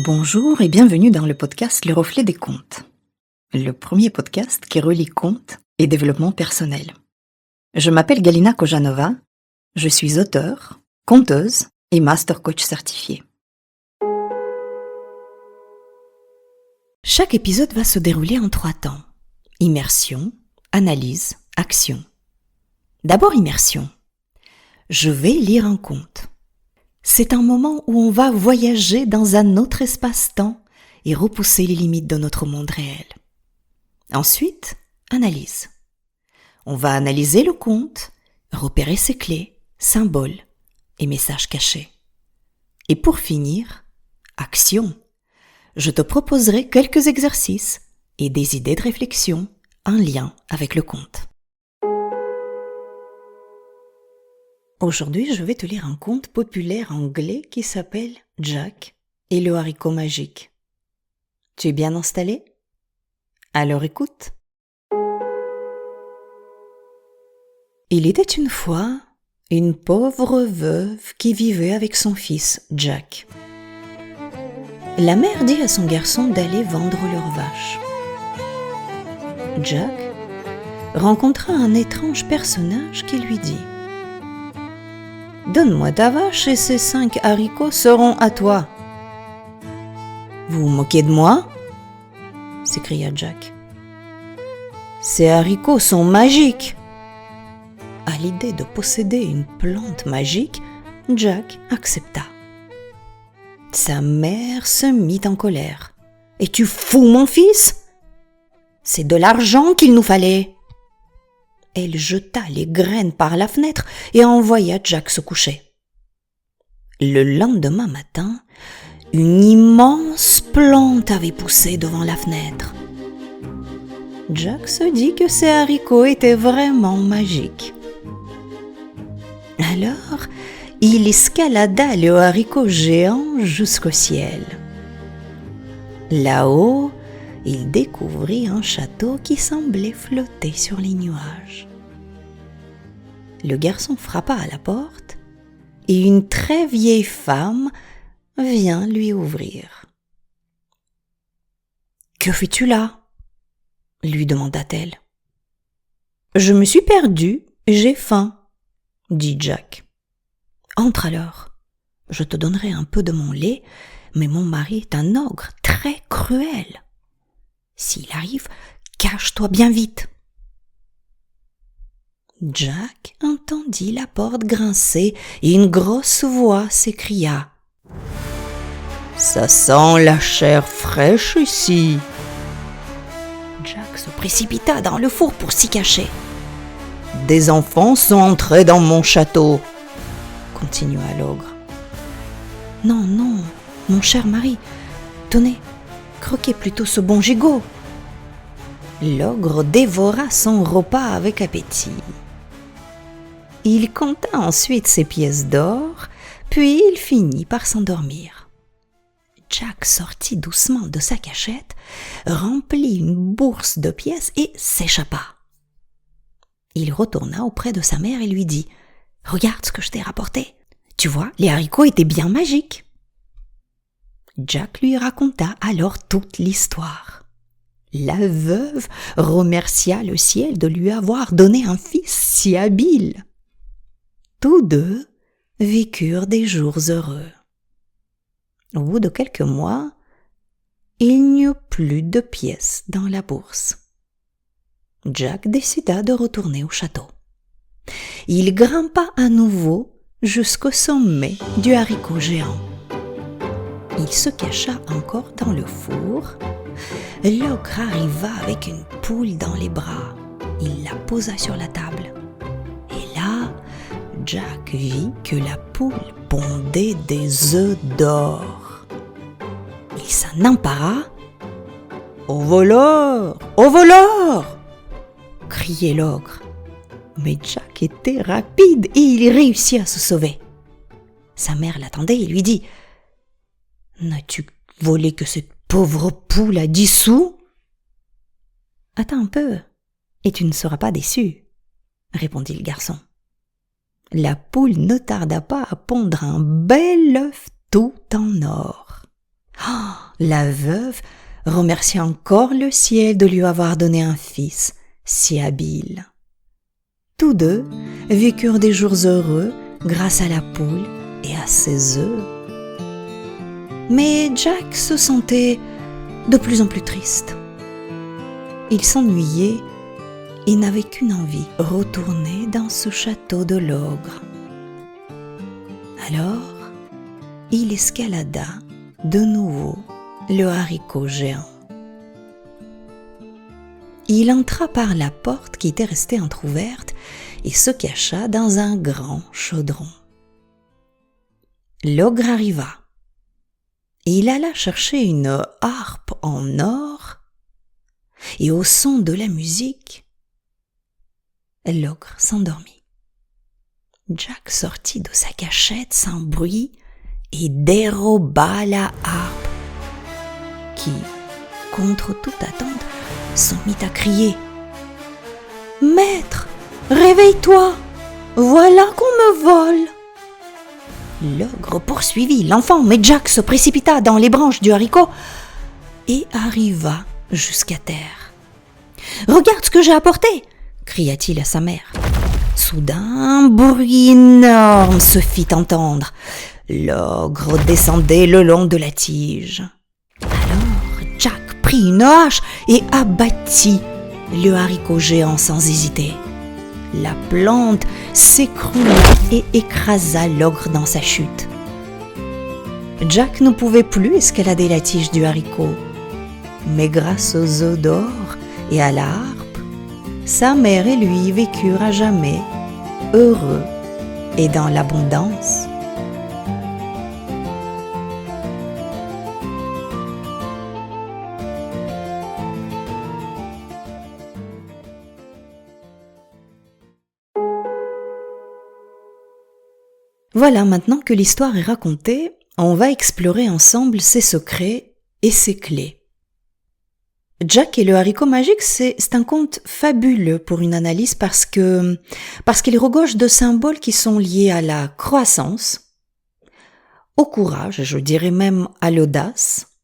Bonjour et bienvenue dans le podcast Le Reflet des Contes, le premier podcast qui relie contes et développement personnel. Je m'appelle Galina Kojanova, je suis auteure, conteuse et master coach certifié. Chaque épisode va se dérouler en 3 temps. Immersion, analyse, action. D'abord immersion. Je vais lire un conte. C'est un moment où on va voyager dans un autre espace-temps et repousser les limites de notre monde réel. Ensuite, analyse. On va analyser le conte, repérer ses clés, symboles et messages cachés. Et pour finir, action. Je te proposerai quelques exercices et des idées de réflexion en lien avec le conte. Aujourd'hui, je vais te lire un conte populaire anglais qui s'appelle Jack et le haricot magique. Tu es bien installé? Alors écoute. Il était une fois une pauvre veuve qui vivait avec son fils Jack. La mère dit à son garçon d'aller vendre leurs vaches. Jack rencontra un étrange personnage qui lui dit: « Donne-moi ta vache et ces 5 haricots seront à toi. »« Vous vous moquez de moi ?» s'écria Jack. « Ces haricots sont magiques. » À l'idée de posséder une plante magique, Jack accepta. Sa mère se mit en colère. « Es-tu fou, mon fils ? C'est de l'argent qu'il nous fallait. » Elle jeta les graines par la fenêtre et envoya Jack se coucher. Le lendemain matin, une immense plante avait poussé devant la fenêtre. Jack se dit que ces haricots étaient vraiment magiques. Alors, il escalada le haricot géant jusqu'au ciel. Là-haut, il découvrit un château qui semblait flotter sur les nuages. Le garçon frappa à la porte et une très vieille femme vient lui ouvrir. « Que fais-tu là ?» lui demanda-t-elle. « Je me suis perdue, j'ai faim, » dit Jack. « Entre alors, je te donnerai un peu de mon lait, mais mon mari est un ogre très cruel. S'il arrive, cache-toi bien vite. » Jack entendit la porte grincer et une grosse voix s'écria: « Ça sent la chair fraîche ici. » Jack se précipita dans le four pour s'y cacher. « Des enfants sont entrés dans mon château, » continua l'ogre. « Non, non, mon cher mari, tenez, croquez plutôt ce bon gigot. » L'ogre dévora son repas avec appétit. Il compta ensuite ses pièces d'or, puis il finit par s'endormir. Jack sortit doucement de sa cachette, remplit une bourse de pièces et s'échappa. Il retourna auprès de sa mère et lui dit: « Regarde ce que je t'ai rapporté. Tu vois, les haricots étaient bien magiques. » Jack lui raconta alors toute l'histoire. La veuve remercia le ciel de lui avoir donné un fils si habile. Tous deux vécurent des jours heureux. Au bout de quelques mois, il n'y eut plus de pièces dans la bourse. Jack décida de retourner au château. Il grimpa à nouveau jusqu'au sommet du haricot géant. Il se cacha encore dans le four. L'ogre arriva avec une poule dans les bras. Il la posa sur la table. Et là, Jack vit que la poule pondait des œufs d'or. Il s'en empara. « Au voleur! Au voleur !» criait l'ogre. Mais Jack était rapide et il réussit à se sauver. Sa mère l'attendait et lui dit: « N'as-tu volé que cette pauvre poule à 10 sous ?»« Attends un peu, et tu ne seras pas déçu, » répondit le garçon. La poule ne tarda pas à pondre un bel œuf tout en or. La veuve remercia encore le ciel de lui avoir donné un fils si habile. Tous deux vécurent des jours heureux grâce à la poule et à ses œufs. Mais Jack se sentait de plus en plus triste. Il s'ennuyait et n'avait qu'une envie, retourner dans ce château de l'ogre. Alors, il escalada de nouveau le haricot géant. Il entra par la porte qui était restée entr'ouverte et se cacha dans un grand chaudron. L'ogre arriva. Il alla chercher une harpe en or et au son de la musique, l'ogre s'endormit. Jack sortit de sa cachette sans bruit et déroba la harpe qui, contre toute attente, se mit à crier « Maître, réveille-toi, voilà qu'on me vole !» L'ogre poursuivit l'enfant, mais Jack se précipita dans les branches du haricot et arriva jusqu'à terre. « Regarde ce que j'ai apporté !» cria-t-il à sa mère. Soudain, un bruit énorme se fit entendre. L'ogre descendait le long de la tige. Alors Jack prit une hache et abattit le haricot géant sans hésiter. La plante s'écroula et écrasa l'ogre dans sa chute. Jack ne pouvait plus escalader la tige du haricot, mais grâce aux œufs d'or et à la harpe, sa mère et lui vécurent à jamais, heureux et dans l'abondance. Voilà, maintenant que l'histoire est racontée, on va explorer ensemble ses secrets et ses clés. Jack et le haricot magique, c'est un conte fabuleux pour une analyse parce qu'il regorge de symboles qui sont liés à la croissance, au courage, je dirais même à l'audace,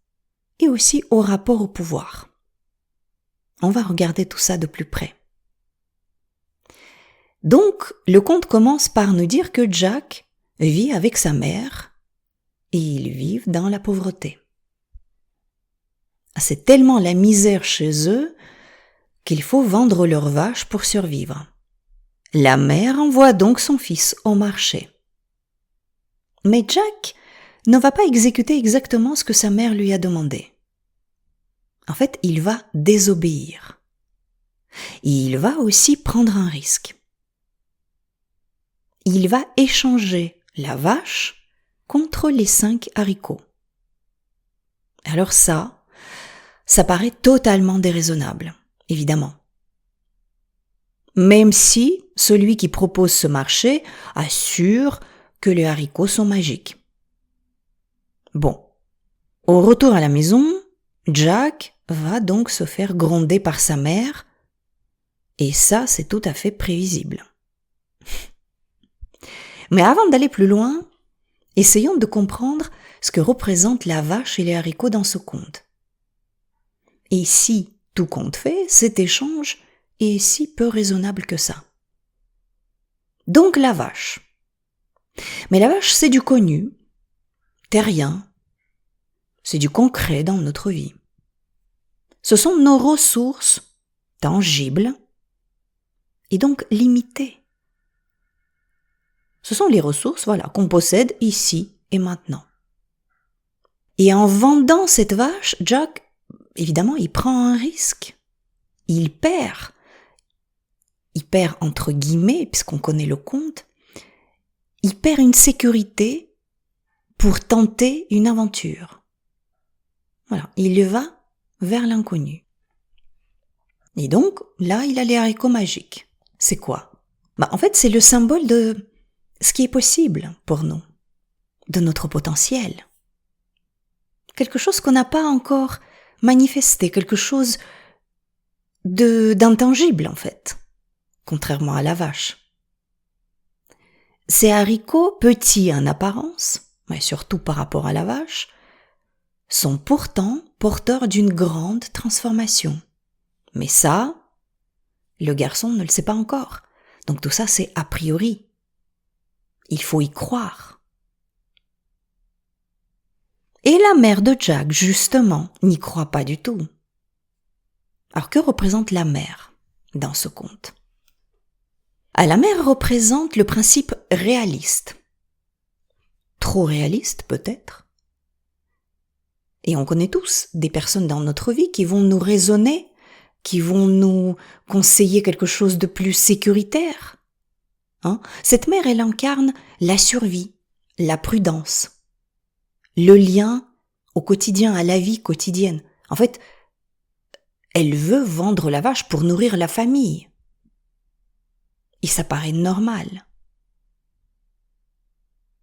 et aussi au rapport au pouvoir. On va regarder tout ça de plus près. Donc, le conte commence par nous dire que Jack vit avec sa mère et ils vivent dans la pauvreté. C'est tellement la misère chez eux qu'il faut vendre leurs vaches pour survivre. La mère envoie donc son fils au marché. Mais Jack ne va pas exécuter exactement ce que sa mère lui a demandé. En fait, il va désobéir. Et il va aussi prendre un risque. Il va échanger la vache contre les 5 haricots. Alors ça paraît totalement déraisonnable, évidemment. Même si celui qui propose ce marché assure que les haricots sont magiques. Bon, au retour à la maison, Jack va donc se faire gronder par sa mère, et ça, c'est tout à fait prévisible. Mais avant d'aller plus loin, essayons de comprendre ce que représente la vache et les haricots dans ce conte. Et si, tout compte fait, cet échange est si peu raisonnable que ça. Donc la vache. Mais la vache, c'est du connu, terrien, c'est du concret dans notre vie. Ce sont nos ressources tangibles et donc limitées. Ce sont les ressources, qu'on possède ici et maintenant. Et en vendant cette vache, Jack, évidemment, il prend un risque. Il perd entre guillemets, puisqu'on connaît le conte, il perd une sécurité pour tenter une aventure. Voilà, il va vers l'inconnu. Et donc, là, il a les haricots magiques. C'est quoi ? En fait, c'est le symbole de ce qui est possible pour nous, de notre potentiel. Quelque chose qu'on n'a pas encore manifesté, quelque chose d'intangible en fait, contrairement à la vache. Ces haricots, petits en apparence, mais surtout par rapport à la vache, sont pourtant porteurs d'une grande transformation. Mais ça, le garçon ne le sait pas encore. Donc tout ça, c'est a priori. Il faut y croire. Et la mère de Jack, justement, n'y croit pas du tout. Alors que représente la mère dans ce conte ? La mère représente le principe réaliste. Trop réaliste peut-être. Et on connaît tous des personnes dans notre vie qui vont nous raisonner, qui vont nous conseiller quelque chose de plus sécuritaire. Cette mère, elle incarne la survie, la prudence, le lien au quotidien, à la vie quotidienne. En fait, elle veut vendre la vache pour nourrir la famille. Et ça paraît normal.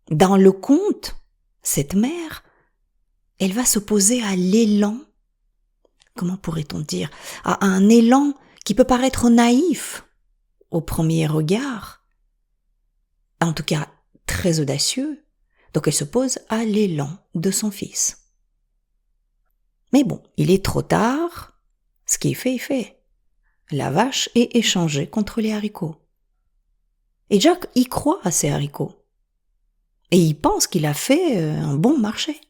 Dans le conte, cette mère, elle va s'opposer à l'élan, comment pourrait-on dire, à un élan qui peut paraître naïf au premier regard, en tout cas très audacieux. Donc elle s'oppose à l'élan de son fils. Mais bon, il est trop tard, ce qui est fait est fait. La vache est échangée contre les haricots. Et Jack y croit à ces haricots. Et il pense qu'il a fait un bon marché.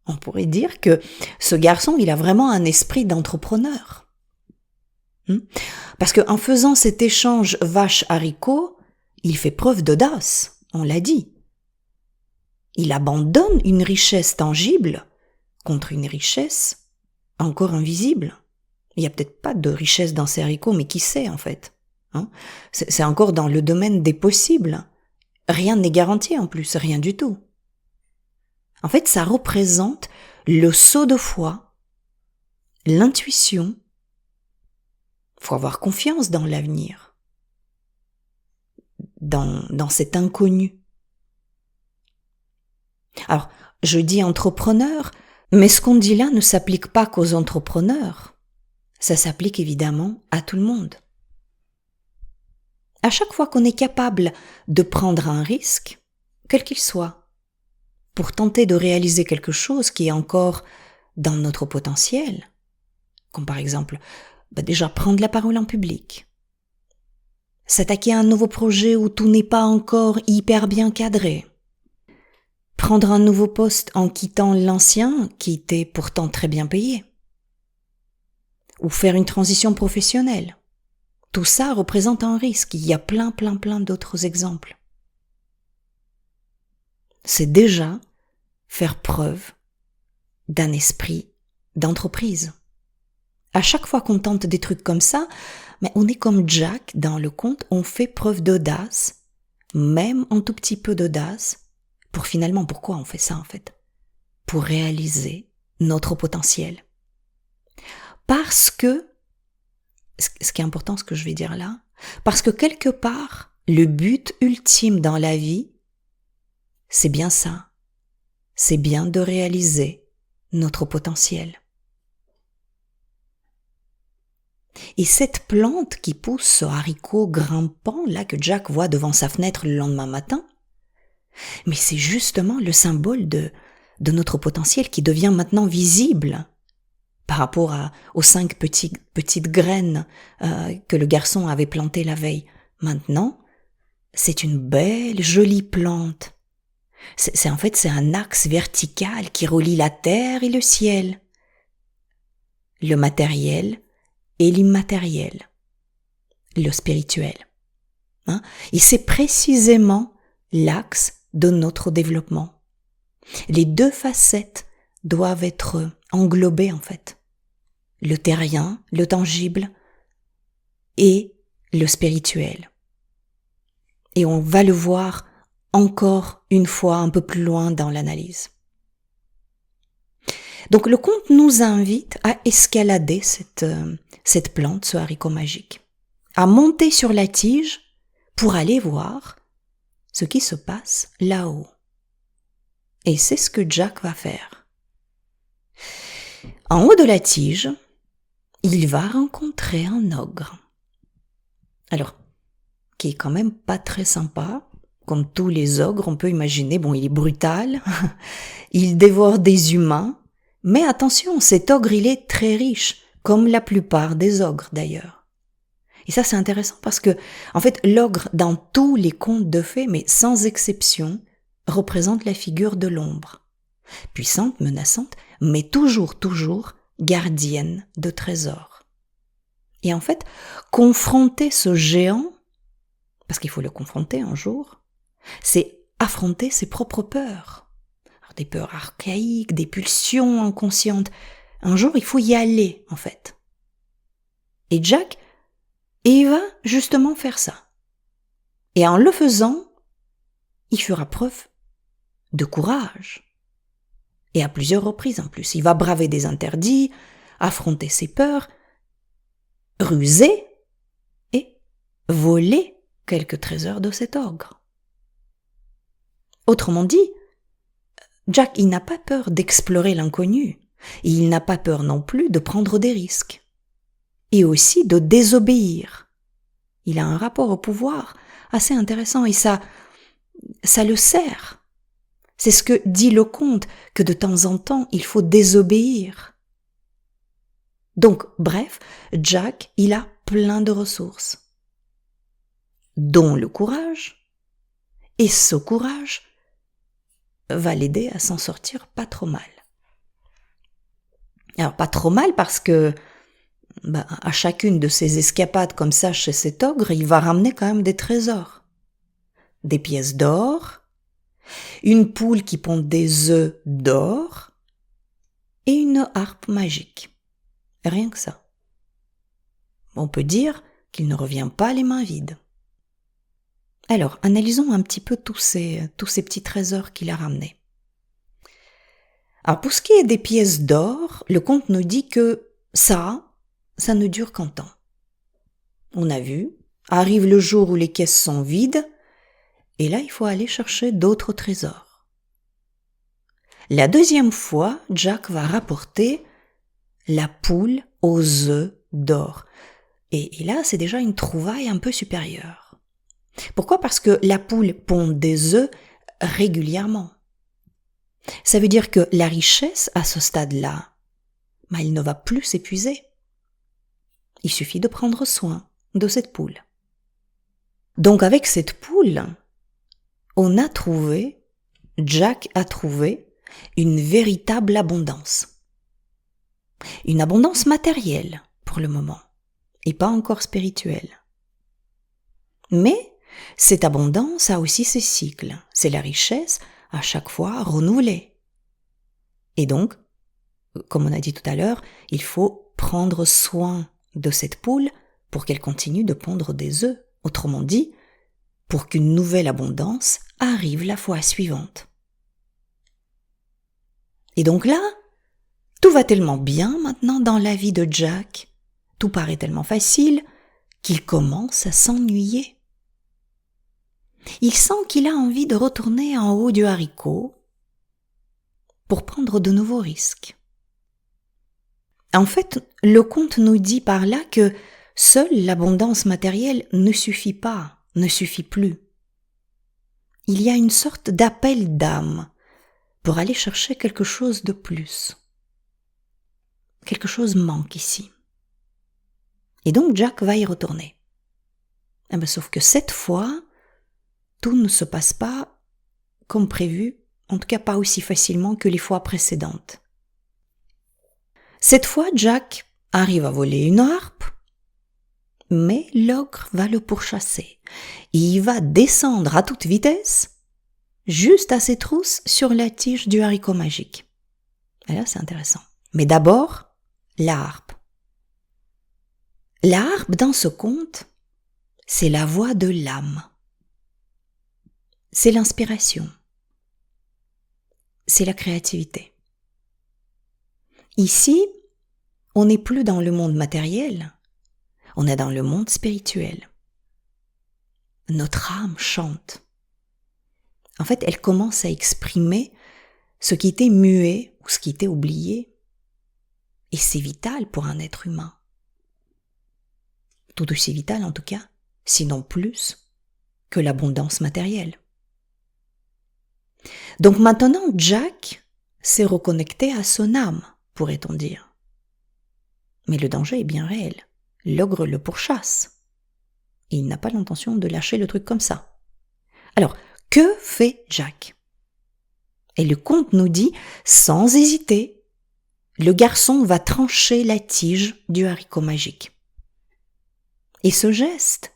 On pourrait dire que ce garçon, il a vraiment un esprit d'entrepreneur. Parce qu'en faisant cet échange vache-haricot, il fait preuve d'audace, on l'a dit. Il abandonne une richesse tangible contre une richesse encore invisible. Il n'y a peut-être pas de richesse dans ces haricots, mais qui sait en fait. C'est encore dans le domaine des possibles. Rien n'est garanti en plus, rien du tout. En fait, ça représente le saut de foi, l'intuition. Il faut avoir confiance dans l'avenir, dans cet inconnu. Alors, je dis entrepreneur, mais ce qu'on dit là ne s'applique pas qu'aux entrepreneurs. Ça s'applique évidemment à tout le monde. À chaque fois qu'on est capable de prendre un risque, quel qu'il soit, pour tenter de réaliser quelque chose qui est encore dans notre potentiel, comme par exemple, déjà prendre la parole en public, s'attaquer à un nouveau projet où tout n'est pas encore hyper bien cadré, prendre un nouveau poste en quittant l'ancien qui était pourtant très bien payé, ou faire une transition professionnelle. Tout ça représente un risque. Il y a plein d'autres exemples. C'est déjà faire preuve d'un esprit d'entreprise. À chaque fois qu'on tente des trucs comme ça, mais on est comme Jack dans le conte, on fait preuve d'audace, même un tout petit peu d'audace, pour finalement, pourquoi on fait ça en fait ? Pour réaliser notre potentiel. Parce que, ce qui est important ce que je vais dire là, parce que quelque part, le but ultime dans la vie, c'est bien ça. C'est bien de réaliser notre potentiel. Et cette plante qui pousse ce haricot grimpant là que Jack voit devant sa fenêtre le lendemain matin, mais c'est justement le symbole de notre potentiel qui devient maintenant visible par rapport aux 5 petites graines que le garçon avait plantées la veille. Maintenant, c'est une belle, jolie plante. C'est un axe vertical qui relie la terre et le ciel, le matériel et l'immatériel, le spirituel. Et c'est précisément l'axe de notre développement. Les 2 facettes doivent être englobées en fait. Le terrien, le tangible et le spirituel. Et on va le voir encore une fois un peu plus loin dans l'analyse. Donc le conte nous invite à escalader cette plante, ce haricot magique, à monter sur la tige pour aller voir ce qui se passe là-haut. Et c'est ce que Jack va faire. En haut de la tige, il va rencontrer un ogre. Alors, qui est quand même pas très sympa, Comme tous les ogres, on peut imaginer, bon, il est brutal, il dévore des humains, mais attention, cet ogre, il est très riche, comme la plupart des ogres d'ailleurs. Et ça, c'est intéressant parce que, en fait, l'ogre, dans tous les contes de fées, mais sans exception, représente la figure de l'ombre. Puissante, menaçante, mais toujours gardienne de trésors. Et en fait, confronter ce géant, parce qu'il faut le confronter un jour, c'est affronter ses propres peurs. Alors, des peurs archaïques, des pulsions inconscientes. Un jour, il faut y aller, en fait. Et Jack, il va justement faire ça. Et en le faisant, il fera preuve de courage. Et à plusieurs reprises en plus. Il va braver des interdits, affronter ses peurs, ruser et voler quelques trésors de cet ogre. Autrement dit, Jack, il n'a pas peur d'explorer l'inconnu. Et il n'a pas peur non plus de prendre des risques. Et aussi de désobéir. Il a un rapport au pouvoir assez intéressant et ça le sert. C'est ce que dit le conte, que de temps en temps, il faut désobéir. Donc, bref, Jack, il a plein de ressources, dont le courage, et ce courage va l'aider à s'en sortir pas trop mal. Alors, pas trop mal parce que, à chacune de ces escapades comme ça chez cet ogre, il va ramener quand même des trésors. Des pièces d'or, une poule qui pond des œufs d'or et une harpe magique. Rien que ça. On peut dire qu'il ne revient pas les mains vides. Alors, analysons un petit peu tous ces petits trésors qu'il a ramenés. Alors, pour ce qui est des pièces d'or, le conte nous dit que ça ne dure qu'un temps. On a vu, arrive le jour où les caisses sont vides, et là, il faut aller chercher d'autres trésors. La deuxième fois, Jack va rapporter la poule aux œufs d'or. Et là, c'est déjà une trouvaille un peu supérieure. Pourquoi ? Parce que la poule pond des œufs régulièrement. Ça veut dire que la richesse, à ce stade-là, elle ne va plus s'épuiser. Il suffit de prendre soin de cette poule. Donc avec cette poule, Jack a trouvé une véritable abondance. Une abondance matérielle pour le moment, et pas encore spirituelle. Mais cette abondance a aussi ses cycles. C'est la richesse à chaque fois renouvelée. Et donc, comme on a dit tout à l'heure, il faut prendre soin de cette poule pour qu'elle continue de pondre des œufs. Autrement dit, pour qu'une nouvelle abondance arrive la fois suivante. Et donc là, tout va tellement bien maintenant dans la vie de Jack, tout paraît tellement facile, qu'il commence à s'ennuyer. Il sent qu'il a envie de retourner en haut du haricot pour prendre de nouveaux risques. En fait, le conte nous dit par là que seule l'abondance matérielle ne suffit pas, ne suffit plus. Il y a une sorte d'appel d'âme pour aller chercher quelque chose de plus. Quelque chose manque ici. Et donc Jack va y retourner. Sauf que cette fois, tout ne se passe pas comme prévu, en tout cas pas aussi facilement que les fois précédentes. Cette fois, Jack arrive à voler une harpe, mais l'ogre va le pourchasser. Il va descendre à toute vitesse, juste à ses trousses sur la tige du haricot magique. Et là, c'est intéressant. Mais d'abord, la harpe. La harpe, dans ce conte, c'est la voix de l'âme. C'est l'inspiration. C'est la créativité. Ici, on n'est plus dans le monde matériel, on est dans le monde spirituel. Notre âme chante. En fait, elle commence à exprimer ce qui était muet ou ce qui était oublié. Et c'est vital pour un être humain. Tout aussi vital en tout cas, sinon plus, que l'abondance matérielle. Donc maintenant, Jack s'est reconnecté à son âme, pourrait-on dire. Mais le danger est bien réel. L'ogre le pourchasse. Il n'a pas l'intention de lâcher le truc comme ça. Alors, que fait Jack? Et le conte nous dit, sans hésiter, le garçon va trancher la tige du haricot magique. Et ce geste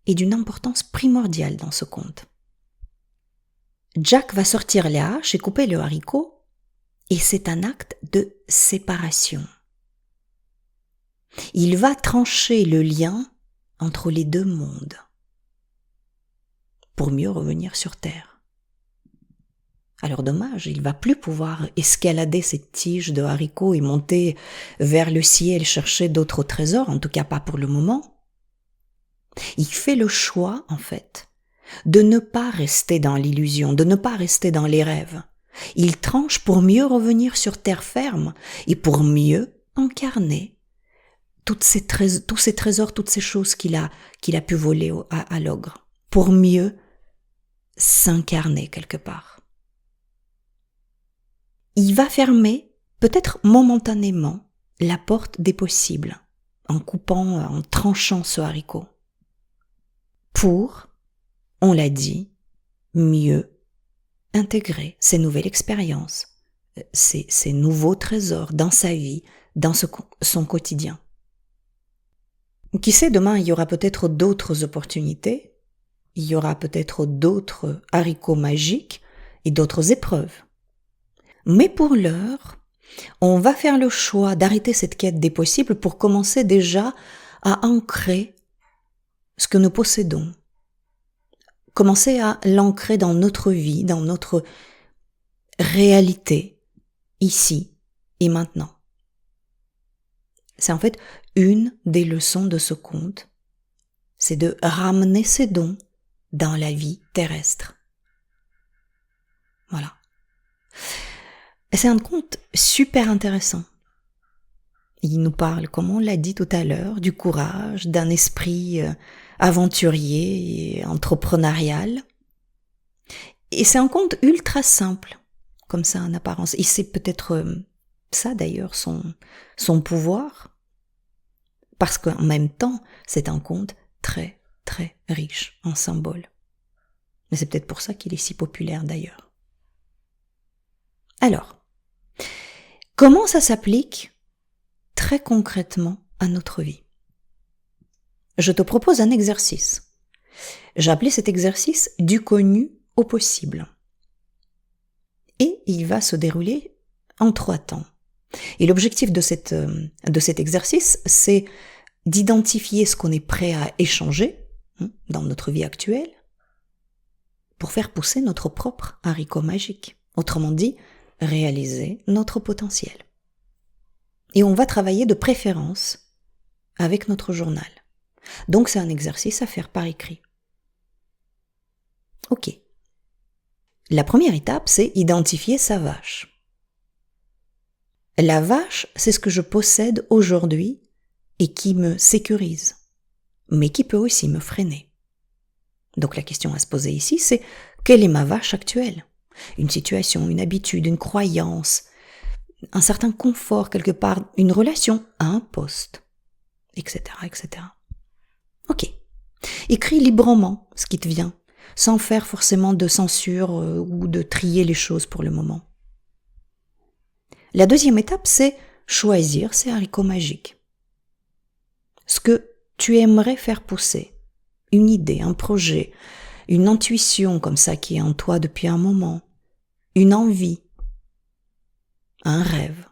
est d'une importance primordiale dans ce conte. Jack va sortir la hache et couper le haricot, et c'est un acte de séparation. Il va trancher le lien entre les deux mondes pour mieux revenir sur Terre. Alors dommage, il va plus pouvoir escalader cette tige de haricots et monter vers le ciel chercher d'autres trésors, en tout cas pas pour le moment. Il fait le choix, en fait, de ne pas rester dans l'illusion, de ne pas rester dans les rêves. Il tranche pour mieux revenir sur terre ferme et pour mieux incarner tous ces trésors, toutes ces choses qu'il a pu voler à l'ogre, pour mieux s'incarner quelque part. Il va fermer, peut-être momentanément, la porte des possibles, en tranchant ce haricot, pour, on l'a dit, mieux intégrer ces nouvelles expériences, ces nouveaux trésors dans sa vie, dans son quotidien. Qui sait, demain, il y aura peut-être d'autres opportunités, il y aura peut-être d'autres haricots magiques et d'autres épreuves. Mais pour l'heure, on va faire le choix d'arrêter cette quête des possibles pour commencer déjà à ancrer ce que nous possédons. Commencer à l'ancrer dans notre vie, dans notre réalité, ici et maintenant. C'est en fait une des leçons de ce conte, c'est de ramener ces dons dans la vie terrestre. Voilà. Et c'est un conte super intéressant. Il nous parle, comme on l'a dit tout à l'heure, du courage, d'un esprit aventurier et entrepreneurial. Et c'est un conte ultra simple, comme ça en apparence. Et c'est peut-être ça d'ailleurs son pouvoir, parce qu'en même temps, c'est un conte très très riche en symboles. Mais c'est peut-être pour ça qu'il est si populaire d'ailleurs. Alors, comment ça s'applique très concrètement à notre vie? Je te propose un exercice. J'ai appelé cet exercice du connu au possible. Et il va se dérouler en 3 temps. Et l'objectif de cet exercice, c'est d'identifier ce qu'on est prêt à échanger dans notre vie actuelle pour faire pousser notre propre haricot magique. Autrement dit, réaliser notre potentiel. Et on va travailler de préférence avec notre journal. Donc c'est un exercice à faire par écrit. Ok. La première étape, c'est identifier sa vache. La vache, c'est ce que je possède aujourd'hui et qui me sécurise, mais qui peut aussi me freiner. Donc la question à se poser ici, c'est quelle est ma vache actuelle? Une situation, une habitude, une croyance, un certain confort quelque part, une relation à un poste, etc., etc. Ok. Écris librement ce qui te vient, sans faire forcément de censure ou de trier les choses pour le moment. La deuxième étape, c'est choisir ces haricots magiques. Ce que tu aimerais faire pousser, une idée, un projet, une intuition comme ça qui est en toi depuis un moment, une envie, un rêve.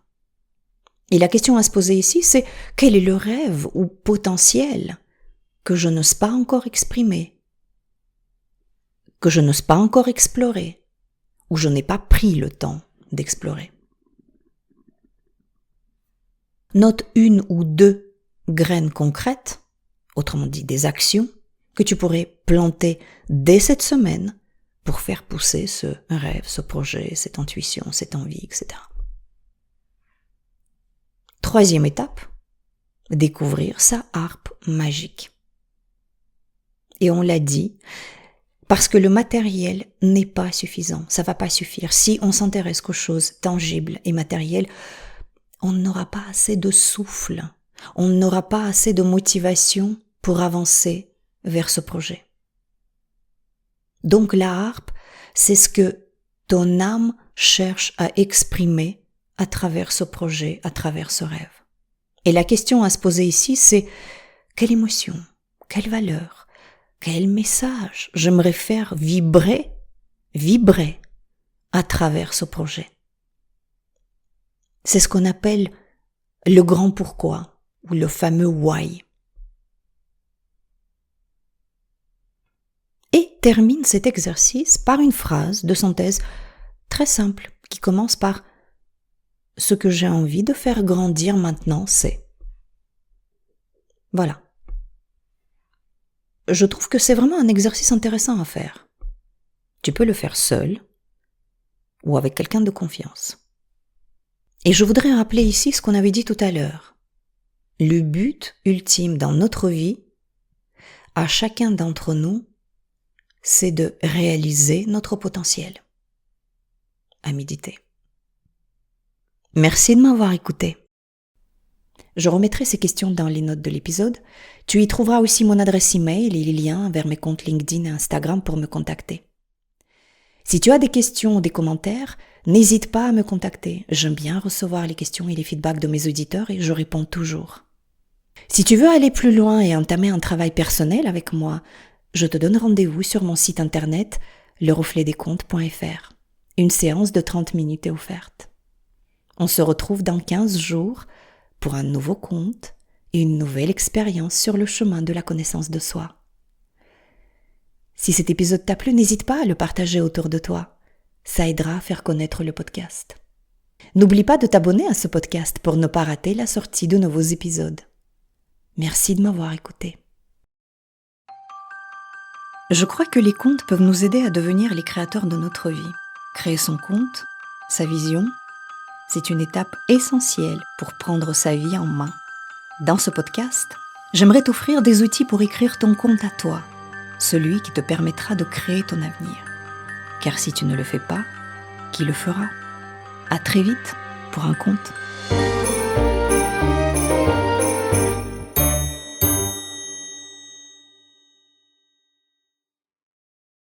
Et la question à se poser ici, c'est quel est le rêve ou potentiel que je n'ose pas encore exprimer, que je n'ose pas encore explorer, ou je n'ai pas pris le temps d'explorer. Note 1 ou 2 graines concrètes, autrement dit des actions, que tu pourrais planter dès cette semaine pour faire pousser ce rêve, ce projet, cette intuition, cette envie, etc. Troisième étape, découvrir sa harpe magique. Et on l'a dit, Parce que le matériel n'est pas suffisant, ça va pas suffire. Si on s'intéresse qu'aux choses tangibles et matérielles, on n'aura pas assez de souffle, on n'aura pas assez de motivation pour avancer vers ce projet. Donc la harpe, c'est ce que ton âme cherche à exprimer à travers ce projet, à travers ce rêve. Et la question à se poser ici, c'est quelle émotion, quelle valeur, quel message j'aimerais faire vibrer à travers ce projet. C'est ce qu'on appelle le grand pourquoi ou le fameux why. Et termine cet exercice par une phrase de synthèse très simple qui commence par « Ce que j'ai envie de faire grandir maintenant, c'est… » Voilà. Je trouve que c'est vraiment un exercice intéressant à faire. Tu peux le faire seul ou avec quelqu'un de confiance. Et je voudrais rappeler ici ce qu'on avait dit tout à l'heure. Le but ultime dans notre vie, à chacun d'entre nous, c'est de réaliser notre potentiel. À méditer. Merci de m'avoir écouté. Je remettrai ces questions dans les notes de l'épisode. Tu y trouveras aussi mon adresse email et les liens vers mes comptes LinkedIn et Instagram pour me contacter. Si tu as des questions ou des commentaires, n'hésite pas à me contacter. J'aime bien recevoir les questions et les feedbacks de mes auditeurs et je réponds toujours. Si tu veux aller plus loin et entamer un travail personnel avec moi, je te donne rendez-vous sur mon site internet lerefletdescomptes.fr. Une séance de 30 minutes est offerte. On se retrouve dans 15 jours pour un nouveau conte et une nouvelle expérience sur le chemin de la connaissance de soi. Si cet épisode t'a plu, n'hésite pas à le partager autour de toi. Ça aidera à faire connaître le podcast. N'oublie pas de t'abonner à ce podcast pour ne pas rater la sortie de nouveaux épisodes. Merci de m'avoir écouté. Je crois que les contes peuvent nous aider à devenir les créateurs de notre vie. Créer son conte, sa vision, c'est une étape essentielle pour prendre sa vie en main. Dans ce podcast, j'aimerais t'offrir des outils pour écrire ton conte à toi, celui qui te permettra de créer ton avenir. Car si tu ne le fais pas, qui le fera ? À très vite pour un conte.